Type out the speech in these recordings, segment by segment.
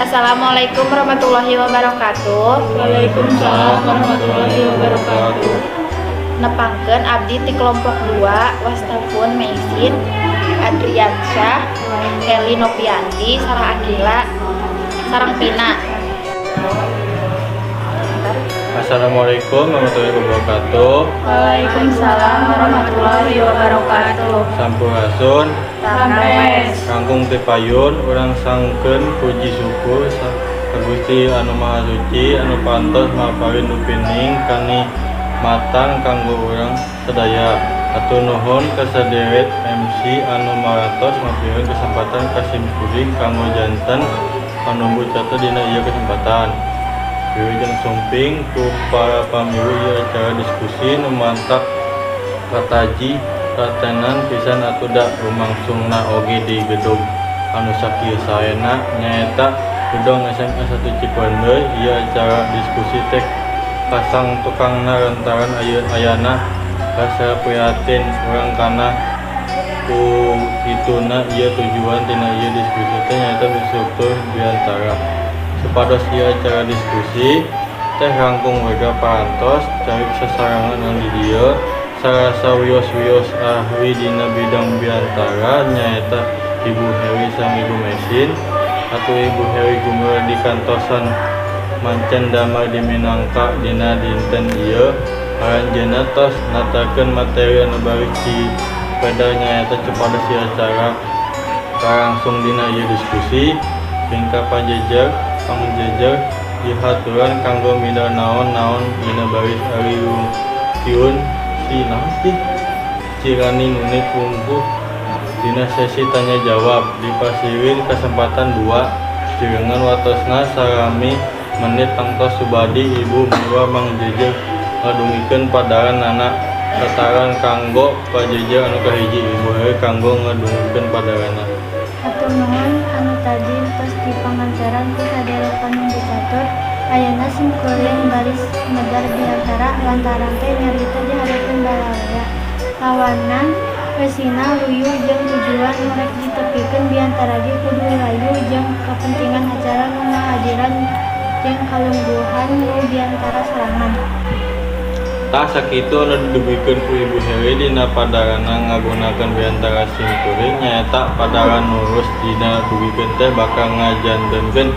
Assalamualaikum warahmatullahi wabarakatuh. Waalaikumsalam warahmatullahi wabarakatuh. Nepangkeun abdi ti kelompok 2 wastafun Meisin Adriansyah Heli Nopianti sareng Akila sareng Pina. Assalamualaikum warahmatullahi wabarakatuh. Waalaikumsalam warahmatullahi wabarakatuh. Sampurasun Rames. Kangkung ti payun urang sangkeun puji syukur ka Gusti anu Maha Suci anu pantos maparin nupining kani matang kanggo urang sadaya. Atur nuhun ka saderet MC anu marantos mapieun kesempatan kasimkuring kanggo janten panumbu catet dina ieu kesempatan. Wilujeng sumping ku para pamilu ieu acara diskusi nu mantap kataji katenan pisan atuda lumangsungna oge di gedung anu sakieu saena nyaeta gedung SMA 1 Cipeundeuy. Ieu acara diskusi teh pasang tukangna lantaran ayana rasa prihatin urang kana ku kituna ieu tujuan tina ieu diskusi teh nyaeta berstruktur biantara. Supados ieu acara diskusi teh rangkung warga parantos cari sasarangan anu di dieu sarasa wios-wios ahli dina bidang biantara nyaeta Ibu Heri sang Ibu Mesin atau Ibu Heri gumul di kantosan Mancen Damar di Minangka dina dinten ieu aranjeunna tos natakeun materi anu bari ci pada nyaeta supados ieu acara kalangsung dina ieu diskusi bingka panjejer dihaturan kanggo midar naon-naon dina baris ari kiun si naon cirani ngunit lumpuh dina sesi tanya jawab dipasirin kesempatan 2 jirengan watosna sarami menit tangtos subadi Ibu Murwa Mang Jejer ngadungikeun padaran anak tataran kanggo pajejer anu kahiji Ibu Heri kanggo ngadungikeun padarana. Atur nuhun anu tadi tos dipangancaran ku sadaya panumbu catur ayeuna simkuring baris medar biantara lantaran teh nyarita di hadapan balawaya lawanan resina luyu jeung tujuan nu rek ditepikeun biantara ge kudu layu jeung kapentingan acara nu ngahadiran jeung kalungguhan nu biantara sorangan. Tak sakitu anu didugikeun ku Ibu Heri dina padarana ngagunakeun biantara simkuring nyaeta padaran nurus dina dugikeun teh bakal ngajantenkeun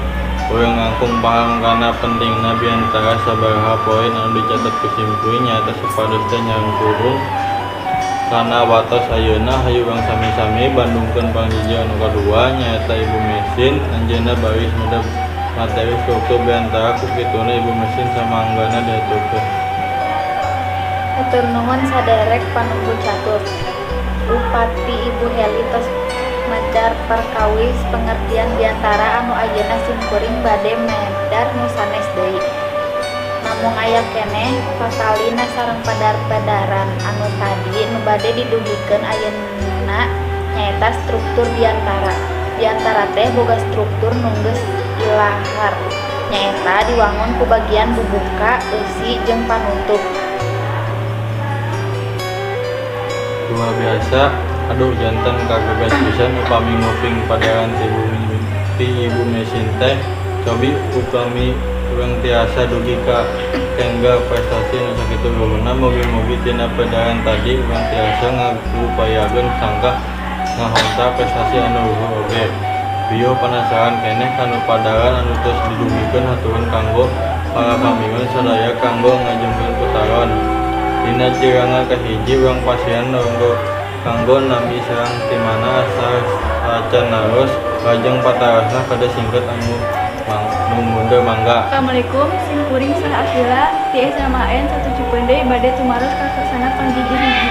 urang ngangkung paham kana pentingna biantara sabaraha poin anu dicatet ku simkuring nyaeta supados teh nyangkurung kana watos ayeuna hayu urang sami-sami bandungkeun panghiji anu kadua nyaeta Ibu Mesin anjeunna baris medar materi struktur biantara ku kituna Ibu Mesin samanggana diaturkeun. Atur nuhun saderek panumbu catur. Upati Ibu Heli tos macar perkawis pengertian biantara anu ayeuna simkuring bade medar nu sanes deui. Namung aya keneh pasalina sareng padar-padaran anu tadi nu bade didugikeun ayeuna nyaeta struktur biantara. Biantara teh boga struktur nu geus ilahar nyaeta diwangun ku bagian bubuka, eusi jeung panutup. Luar biasa, aduh jantan kagegas pisan upami nguping padaran ti Ibu Mesin teh cobi upami urang tiasa dugi ka tengga prestasi nu sakitu luluna mugi-mugi tina padaran tadi urang tiasa ngagupayakeun sangka ngahonta prestasi anu luhur oge. Bieu penasaran keneh kanu padaran anu tos didugikeun haturun kanggo para pamimpin sadaya kanggo ngajengkeun putaran. Dina cirangan kahiji urang pasien kanggo nami sareng ti mana asal acan naros lajeng patarasna kada singket anu mundur mangga. Assalamualaikum, simkuring saha Akila ti SMAN 1 Cipeundeuy bade tumaros ka kasana panggigi hiji.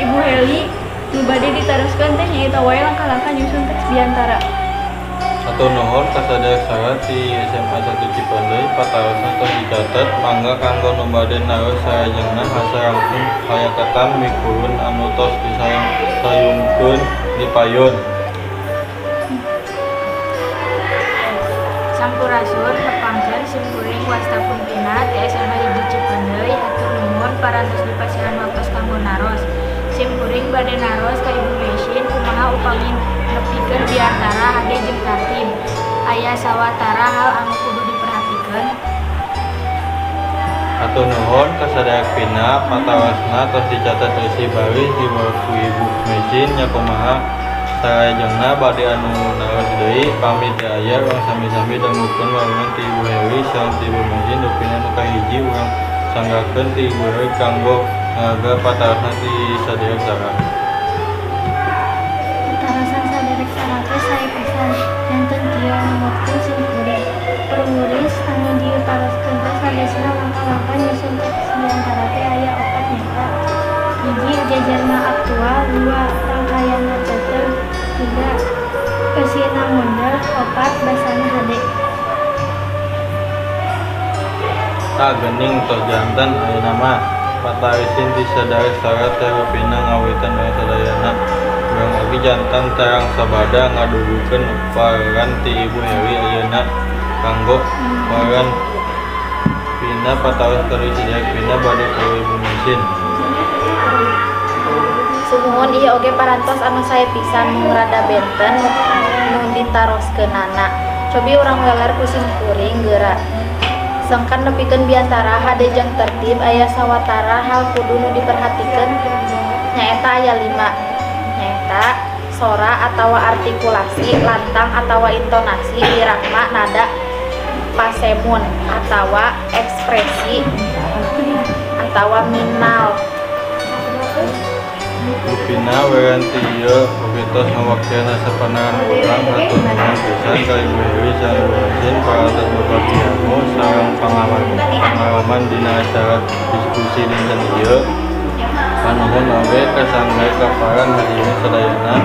Ibu Heli nu bade ditaroskeun teh nyaeta wae langkah-langkah nyusun teks biantara. Atur nuhun ka sadaya ti SMA 1 Cipeundeuy patarosna tos dicatet mangga kanggo nu bade naros sarajengna hasarangkeun hayakatan mikurun anu tos disayungkeun di payun. Sampurasun nepangkeun simkuring wastafun Pina ti SMA 1 Cipeundeuy hatur nuhun parantos dipasihan waktos kanggo naros. Simkuring bade naros ka Ibu Mesin kumaha upami nepikeun biantara hade jeung tertib. aya sawatara hal anu kudu diperhatikeun. Atur nuhun kasadaya pina patawasna tos dicatat isi baris di buku ibu mesin nya kumaha sarajengna bade anu naos deui pamit aya urang sami-sami dangukeun wawangan ti Ibu Heli sareng ti Ibu Mesin dupina nu kahiji urang sanggakeun ti Ibu Heli kanggo ngaraga patawasna ti sadaya sara. Tarasan saderek sarate saya pisan enten kieu numutkeun simkuring. Permuris anu diparoskeun teh sadesna langkah-langkah nyusun teks diantara teh aya 4 nyata. 1. Jajarna aktual. 2. Rangkaianna ceuteung. 3. Eusina mundur. 4. Basana hade. Gening tos janten ayeuna mah patawesin ti sadarek sara teh rupina ngawitan urang sadayana. Urang oge janten terang sabada ngadudukeun paran ti Ibu Heli ayeuna kanggo paran pina patawes kali sadaya pina bade ka Ibu Mesin. Sumuhun ieu oge parantos anu saya pisan mung rada benten nu ditaroskeunana. Cobi urang weler ku simkuring geura. Sangkan nepikeun biantara hade jeung tertib aya sawatara hal kudu nu diperhatikeun nyaeta aya 5. Nyaeta sora atawa artikulasi, lantang atawa intonasi, wirahma, nada, pasemun atawa ekspresi atawa minal. Rupina weranti ieu oge tos ngawakilna sapanangan urang hatur nuhun pisan ka Ibu Heli sareng Ibu Mesin parantos berbagi ilmu sareng pengalaman dina acara diskusi dinten ieu. Panuhun oge kasanggae kaparan hadirin sadayana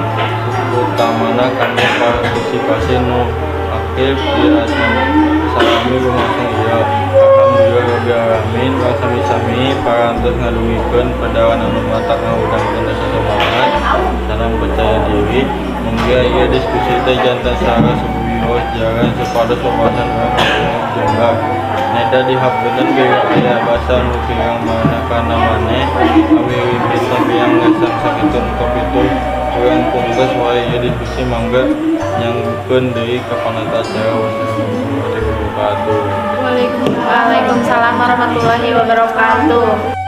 utamana kanggo partisipasi nu aktif di acara salami lumangsung ieu. Alhamdulillah rabbil alamin urang sami-sami parantos ngadungikeun padawan anu matak ngahudangkeun rasa semangat sareng percaya diri. Mugia ieu diskusi teh janten sara subuhos jaran supados wawasan urang ngomong jembar. Neda dihapkeun ge aya basa nu pirang mana kana maneh awi wiwit sampeang ngasang sakitu kapitul urang punggeus wae ieu diskusi mangga nyangkeun deui ka panata acara. Wassalamualaikum warahmatullahi wabarakatuh. Waalaikumsalam warahmatullahi wabarakatuh.